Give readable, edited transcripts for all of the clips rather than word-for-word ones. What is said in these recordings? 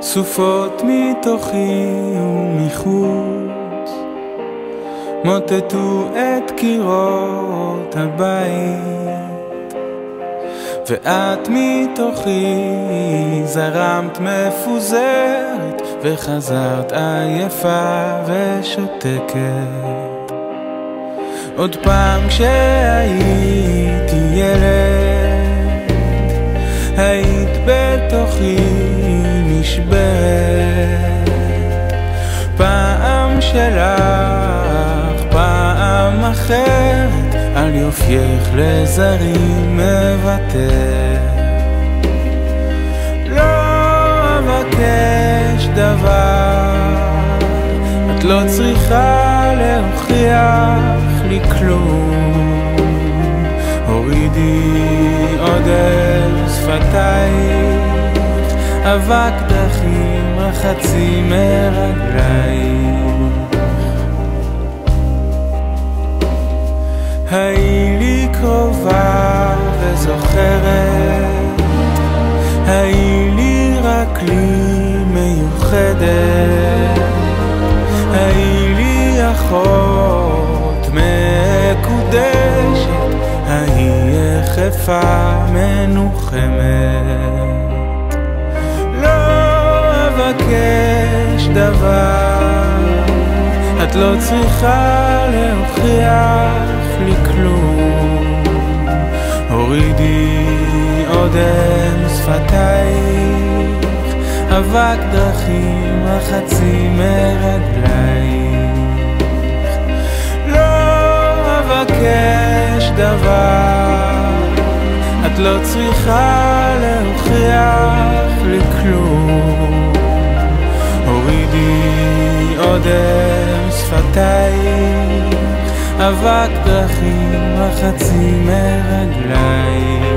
סופות מתוכי ומחוץ מוטטו את קירות הבית, ואת מתוכי זרמת מפוזרת וחזרת עייפה ושותקת. עוד פעם כשהייתי ילד היית בתוכי נשברת, פעם שלך פעם אחרת על יופייך לזרים מוותר. לא אבקש דבר, את לא צריכה להוכיח לי כלום. הורידי עוד אל שפתייך אבק דרכים רחצי מרגלייך. היי לי קרובה וזוכרת, היי לי רק לי מיוחדת, היי לי אחות מקודשת, היי יחפה מנוחמת. אבקש דבר, את לא צריכה להוכיח לי כלום. הורידי עודן שפתייך אבק דרכים רחצי מרגלייך. לא אבקש דבר, את לא צריכה להוכיח לי כלום. הורידי עודן שפתייך אבק דרכים רחצי מרגלייך.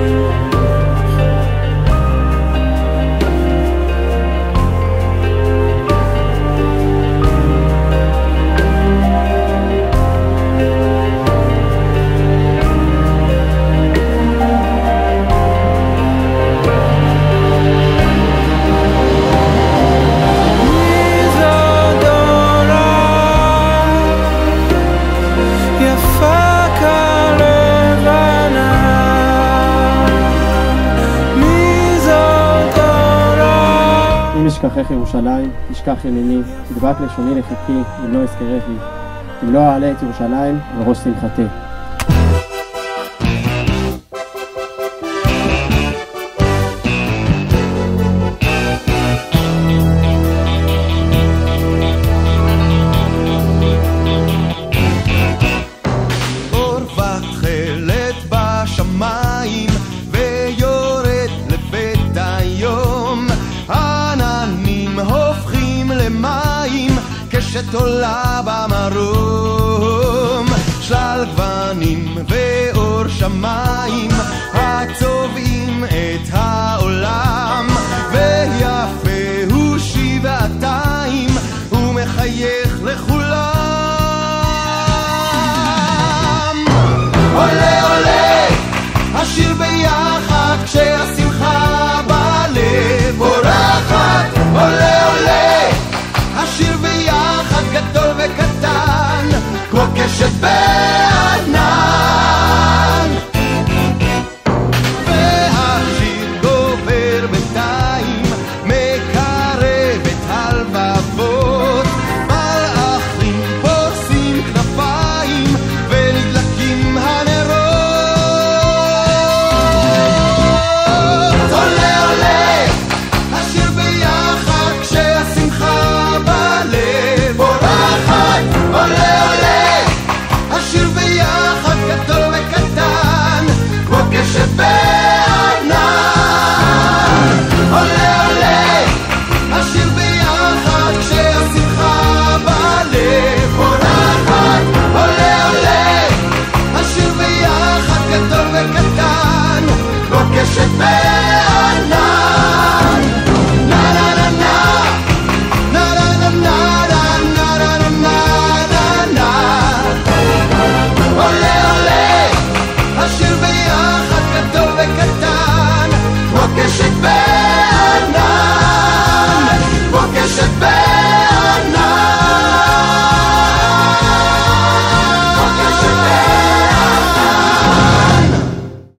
תשכחך ירושלים, תשכח ימיני, תדבק לשוני לחיקי, אם לא אזכרכי, אם לא אעלה את ירושלים על ראש שמחתי. שתולה במרום שלל גוונים ואור שמיים הצובעים את העולם, ויפה הוא שבעתיים ומחייך לכולם. עולה עולה השיר ביחד כשהשמחה בלב בורחת. עולה עולה השיר ביחד גדול וקטן כמו קשת בענן, והשיר גובר בינתיים מקרב את הלבבות. מלאכים פורסים כנפיים ונדלקים הנרות. עולה עולה השיר ביחד כשהשמחה בלב בורחת. עולה עולה השיר ביחד גדול וקטן כמו קשת בענן. עולה עולה השיר ביחד כשהשמחה בלב בורחת. עולה עולה השיר ביחד גדול וקטן כמו קשת בענן.